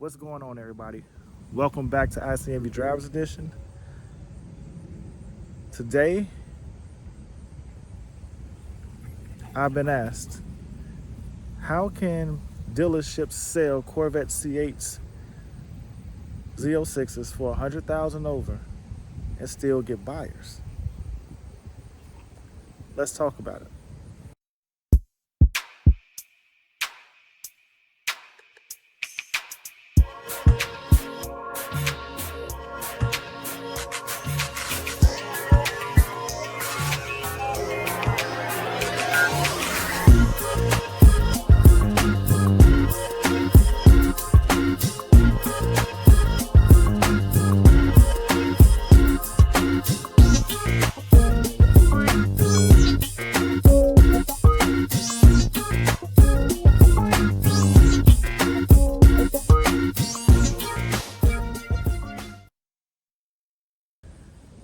What's going on, everybody? Welcome back to ICNV Drivers Edition. Today, I've been asked, how can dealerships sell Corvette C8 Z06s for $100,000 over and still get buyers? Let's talk about it.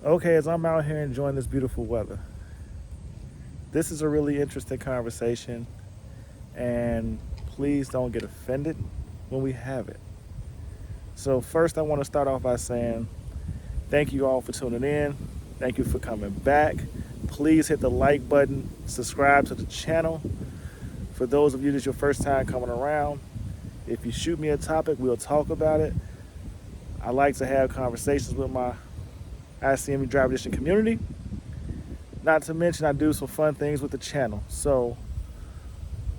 Okay, as I'm out here enjoying this beautiful weather, this is a really interesting conversation, and please don't get offended when we have it. So first, I want to start off by saying thank you all for tuning in. Thank you for coming back. Please hit the like button, subscribe to the channel. For those of you that's your first time coming around, if you shoot me a topic, we'll talk about it. I like to have conversations with my ICNV Driver Edition community. Not to mention, I do some fun things with the channel. So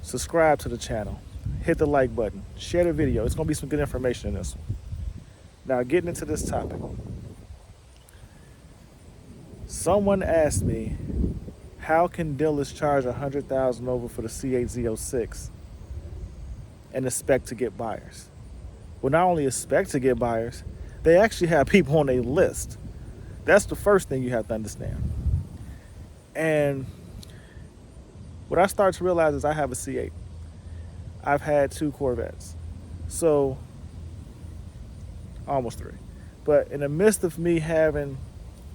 subscribe to the channel, hit the like button, share the video. It's gonna be some good information in this one. Now, getting into this topic. Someone asked me, how can dealers charge $100,000 over for the C8 Z06 and expect to get buyers? Well, not only expect to get buyers, they actually have people on their list. That's the first thing you have to understand. And what I start to realize is I have a C8. I've had 2 Corvettes. So, almost 3. But in the midst of me having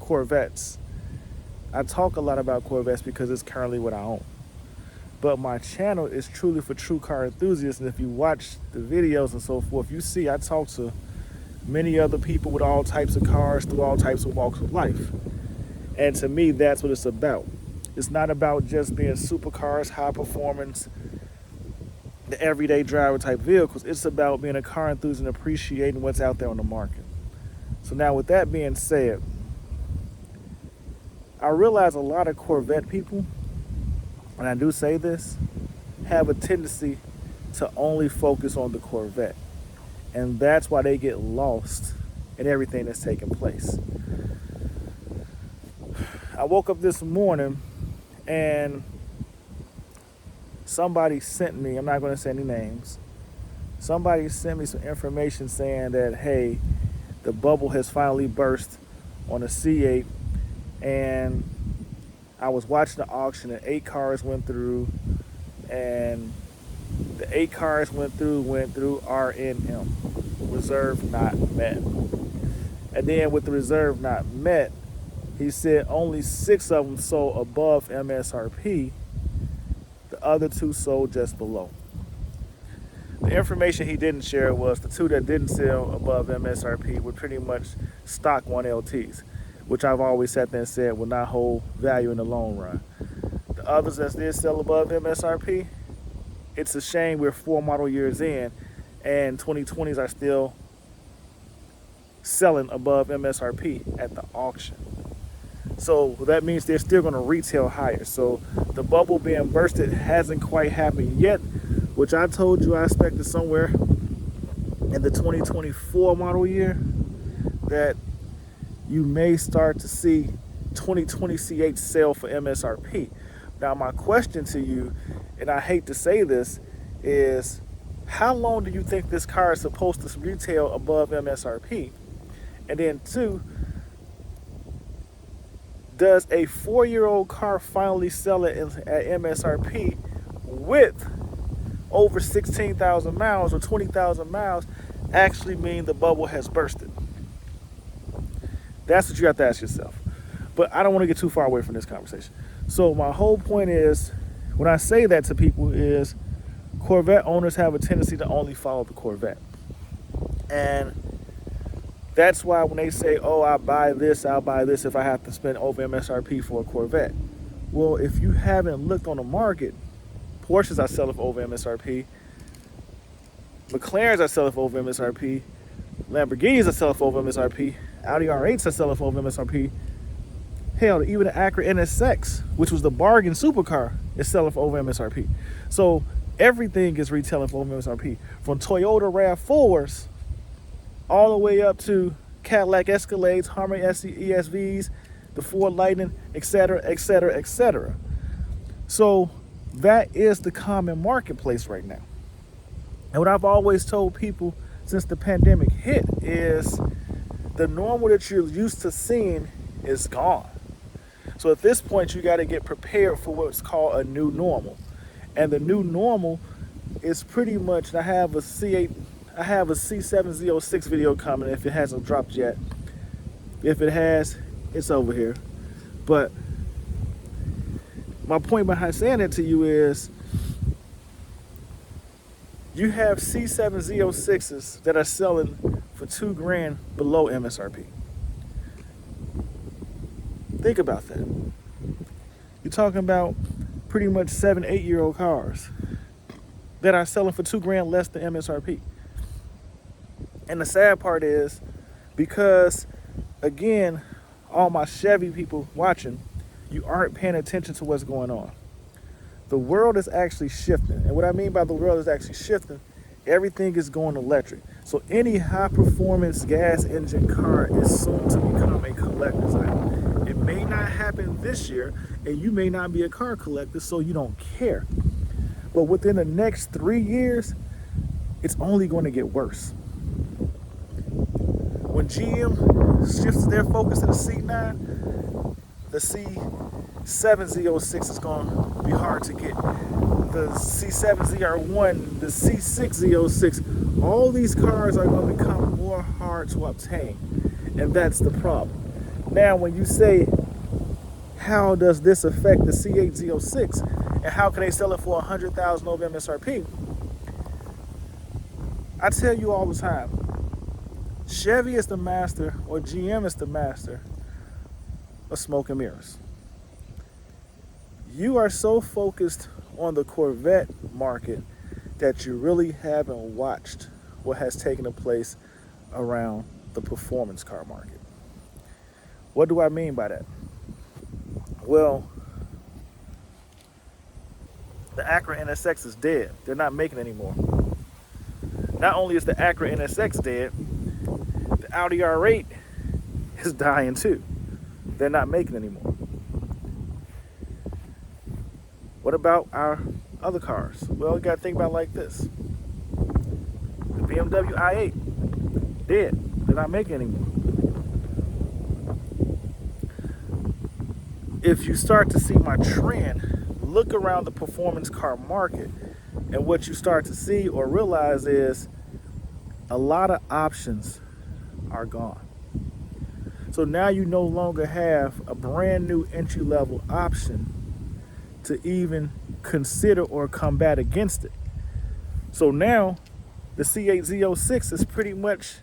Corvettes, I talk a lot about Corvettes because it's currently what I own. But my channel is truly for true car enthusiasts. And if you watch the videos and so forth, you see I talk to many other people with all types of cars through all types of walks of life. And to me, that's what it's about. It's not about just being supercars, high performance, the everyday driver type vehicles. It's about being a car enthusiast and appreciating what's out there on the market. So now, with that being said, I realize a lot of Corvette people, and I do say this, have a tendency to only focus on the Corvette. And that's why they get lost in everything that's taking place. I woke up this morning and somebody sent me, I'm not going to say any names, somebody sent me some information saying that, hey, the bubble has finally burst on a C8, and I was watching the auction and 8 cars went through, and the 8 cars went through RNM, reserve not met. And then with the reserve not met, he said only 6 of them sold above MSRP. The other 2 sold just below. The information he didn't share was the 2 that didn't sell above MSRP were pretty much stock 1LTs, which I've always sat there and said will not hold value in the long run. The others that did sell above MSRP, it's a shame we're 4 model years in and 2020s are still selling above MSRP at the auction. So that means they're still going to retail higher. So the bubble being bursted hasn't quite happened yet, which I told you I expected somewhere in the 2024 model year that you may start to see 2020 C8 sell for MSRP. Now, my question to you, and I hate to say this, is how long do you think this car is supposed to retail above MSRP? And then 2, does a 4-year-old car finally sell it at MSRP with over 16,000 miles or 20,000 miles actually mean the bubble has bursted? That's what you have to ask yourself. But I don't want to get too far away from this conversation. So my whole point is, when I say that to people, is Corvette owners have a tendency to only follow the Corvette. And that's why when they say, oh, I'll buy this if I have to spend over MSRP for a Corvette. Well, if you haven't looked on the market, Porsches are selling for over MSRP, McLarens are selling for over MSRP, Lamborghinis are selling for over MSRP, Audi R8s are selling for over MSRP. Hell, even the Acura NSX, which was the bargain supercar, is selling for over MSRP. So everything is retailing for over MSRP, from Toyota RAV4s all the way up to Cadillac Escalades, Hummer ESVs, the Ford Lightning, etc., etc., etc. So that is the common marketplace right now. And what I've always told people since the pandemic hit is the normal that you're used to seeing is gone. So at this point, you got to get prepared for what's called a new normal. And the new normal is pretty much, I have a C8, I have a C7 Z06 video coming if it hasn't dropped yet. If it has, it's over here. But my point behind saying that to you is you have C7 Z06s that are selling for $2,000 below MSRP. Think about that. You're talking about pretty much 7-8-year-old cars that are selling for $2,000 less than MSRP. And the sad part is, because again, all my Chevy people watching, you aren't paying attention to what's going on. The world is actually shifting. And what I mean by the world is actually shifting, everything is going electric. So any high performance gas engine car is soon to become a collector's item. It may not happen this year, and you may not be a car collector, so you don't care. But within the next 3 years, it's only going to get worse. When GM shifts their focus to the C9, the C7 Z06 is going to be hard to get. The C7 ZR1, the C6 Z06, all these cars are going to become more hard to obtain. And that's the problem. Now, when you say, how does this affect the C8 Z06, and how can they sell it for $100,000 over MSRP? I tell you all the time, Chevy is the master, or GM is the master of smoke and mirrors. You are so focused on the Corvette market that you really haven't watched what has taken place around the performance car market. What do I mean by that? Well, the Acura NSX is dead. They're not making it anymore. Not only is the Acura NSX dead, the Audi R8 is dying too. They're not making it anymore. What about our other cars? Well, you got to think about it like this. The BMW i8, dead. They're not making it anymore. If you start to see my trend, look around the performance car market, and what you start to see or realize is a lot of options are gone. So now you no longer have a brand new entry-level option to even consider or combat against it. So now the C8 Z06 is pretty much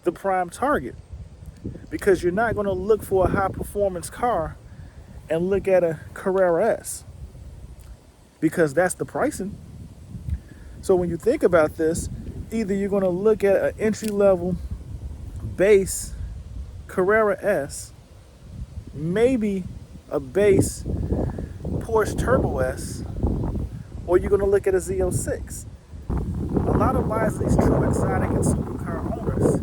the prime target, because you're not going to look for a high performance car and look at a Carrera S, because that's the pricing. So when you think about this, either you're going to look at an entry-level base Carrera S, maybe a base Porsche Turbo S, or you're going to look at a Z06. A lot of buyers of these true exotic and supercar owners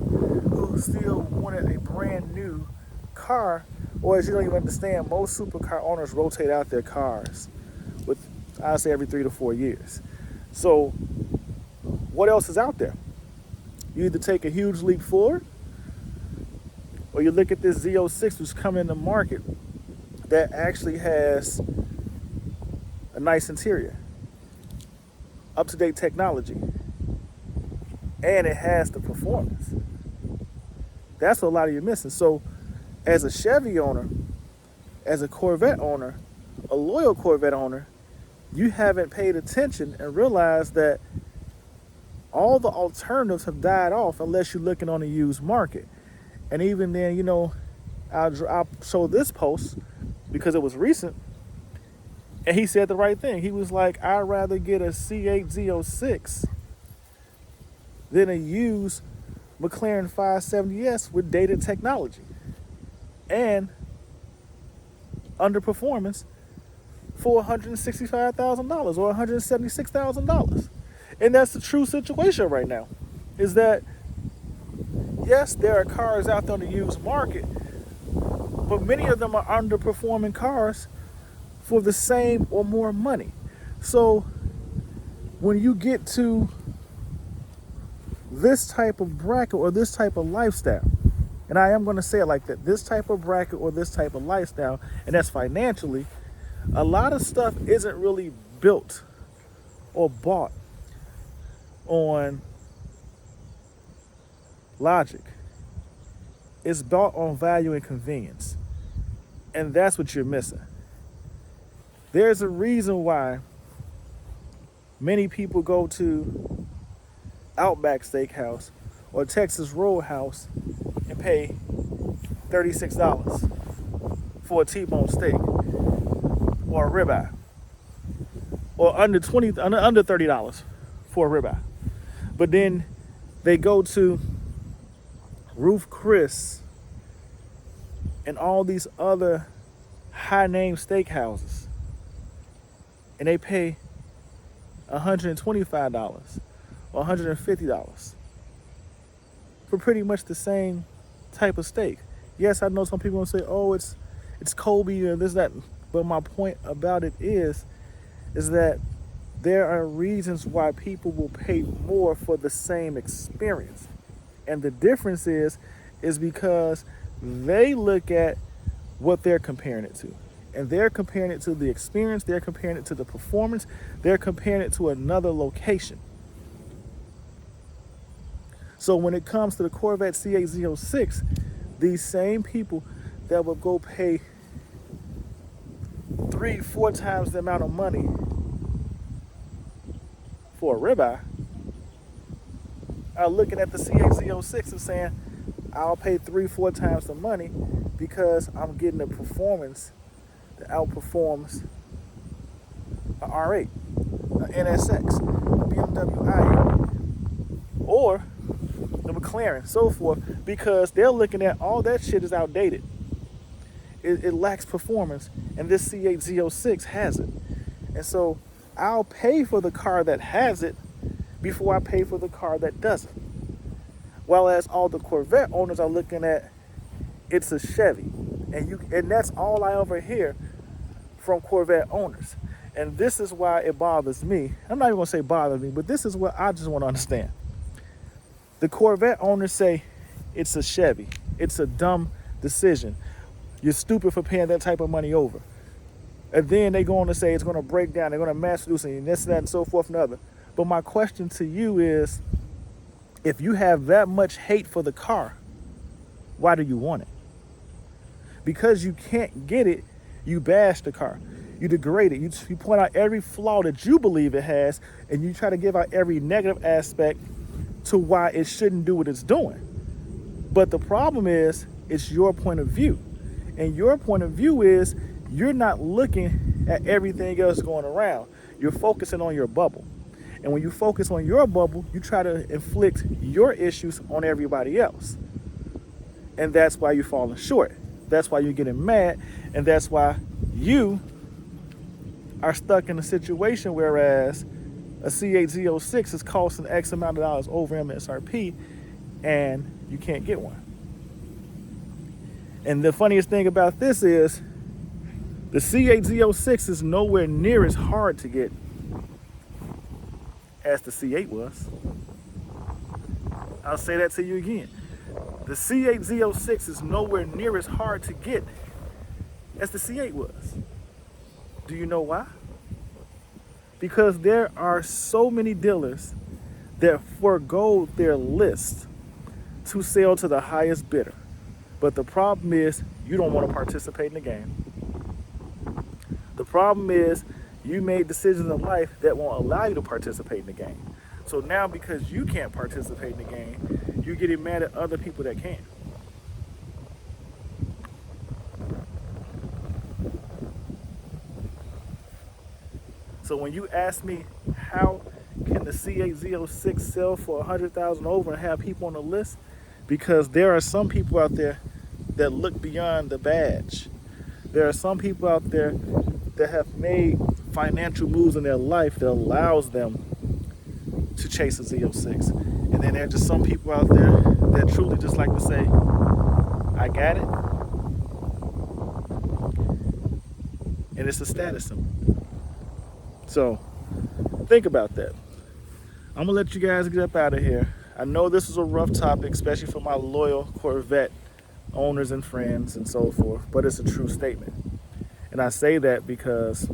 who still wanted a brand new car, or as you don't even understand, most supercar owners rotate out their cars with, I'd say, every 3 to 4 years. So what else is out there? You either take a huge leap forward, or you look at this Z06 who's coming in the market that actually has a nice interior, up-to-date technology, and it has the performance. That's what a lot of you are missing. So as a Chevy owner, as a Corvette owner, a loyal Corvette owner, you haven't paid attention and realized that all the alternatives have died off unless you're looking on the used market. And even then, you know, I'll show this post because it was recent, and he said the right thing. He was like, I'd rather get a C8 Z06 than a used McLaren 570S with dated technology and underperformance for $165,000 or $176,000. And that's the true situation right now, is that yes, there are cars out there on the used market, but many of them are underperforming cars for the same or more money. So when you get to this type of bracket or this type of lifestyle, and I am going to say it like that, this type of bracket or this type of lifestyle, and that's financially, a lot of stuff isn't really built or bought on logic. It's bought on value and convenience. And that's what you're missing. There's a reason why many people go to Outback Steakhouse or Texas Roadhouse and pay $36 for a T-bone steak or a ribeye, or under $30 for a ribeye. But then they go to Ruth Chris and all these other high-name steakhouses, and they pay $125 or $150 for pretty much the same type of steak. Yes, I know some people will say, oh, it's Kobe or this, that. But my point about it is that there are reasons why people will pay more for the same experience. And the difference is because they look at what they're comparing it to. And they're comparing it to the experience, they're comparing it to the performance, they're comparing it to another location. So when it comes to the Corvette C8 Z06, these same people that will go pay 3-4 times the amount of money for a ribeye are looking at the C8 Z06 and saying, I'll pay 3-4 times the money because I'm getting a performance that outperforms an R8, an NSX, a BMW i8, or the McLaren, so forth, because they're looking at all that shit is outdated. It lacks performance, and this C8 Z06 has it. And so I'll pay for the car that has it before I pay for the car that doesn't. While as all the Corvette owners are looking at, it's a Chevy. And that's all I ever hear from Corvette owners. And this is why it bothers me. I'm not even gonna say bothers me, but this is what I just want to understand. The Corvette owners say it's a Chevy. It's a dumb decision. You're stupid for paying that type of money over. And then they go on to say it's going to break down. They're going to mass produce and this, that, and so forth and other. But my question to you is, if you have that much hate for the car, why do you want it? Because you can't get it, you bash the car. You degrade it. You point out every flaw that you believe it has, and you try to give out every negative aspect to why it shouldn't do what it's doing. But the problem is, it's your point of view. And your point of view is you're not looking at everything else going around. You're focusing on your bubble. And when you focus on your bubble, you try to inflict your issues on everybody else. And that's why you're falling short. That's why you're getting mad. And that's why you are stuck in a situation whereas a C8 Z06 is costing X amount of dollars over MSRP and you can't get one. And the funniest thing about this is the C8 Z06 is nowhere near as hard to get as the C8 was. I'll say that to you again. The C8 Z06 is nowhere near as hard to get as the C8 was. Do you know why? Because there are so many dealers that forego their list to sell to the highest bidder. But the problem is you don't want to participate in the game. The problem is you made decisions in life that won't allow you to participate in the game. So now because you can't participate in the game, you're getting mad at other people that can. So when you ask me how can the C8 Z06 sell for 100,000 over and have people on the list, because there are some people out there that look beyond the badge. There are some people out there that have made financial moves in their life that allows them to chase a Z06. And then there are just some people out there that truly just like to say, I got it. And it's a status symbol. So think about that. I'm gonna let you guys get up out of here. I know this is a rough topic, especially for my loyal Corvette owners and friends and so forth, but it's a true statement. And I say that because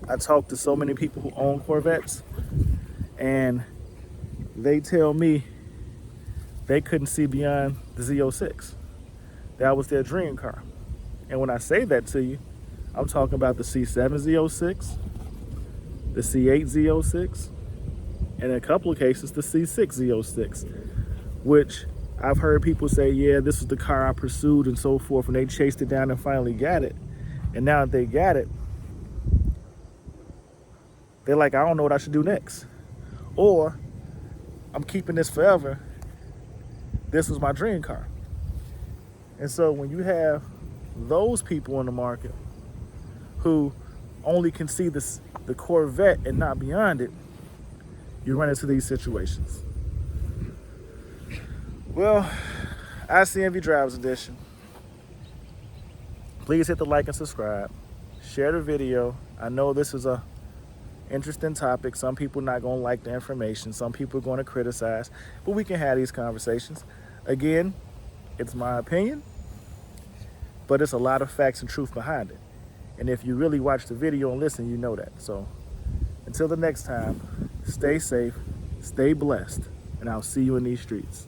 I talk to so many people who own Corvettes, and they tell me they couldn't see beyond the Z06. That was their dream car. And when I say that to you, I'm talking about the C7 Z06, the C8 Z06, and in a couple of cases, the C6 Z06, which I've heard people say, yeah, this is the car I pursued and so forth, and they chased it down and finally got it. And now that they got it, they're like, I don't know what I should do next. Or, I'm keeping this forever. This was my dream car. And so when you have those people in the market who only can see the Corvette and not beyond it, you run into these situations. Well, ICNV Drivers Edition. Please hit the like and subscribe. Share the video. I know this is a interesting topic. Some people not gonna like the information. Some people are gonna criticize, but we can have these conversations. Again, it's my opinion, but it's a lot of facts and truth behind it. And if you really watch the video and listen, you know that. So until the next time, stay safe, stay blessed, and I'll see you in these streets.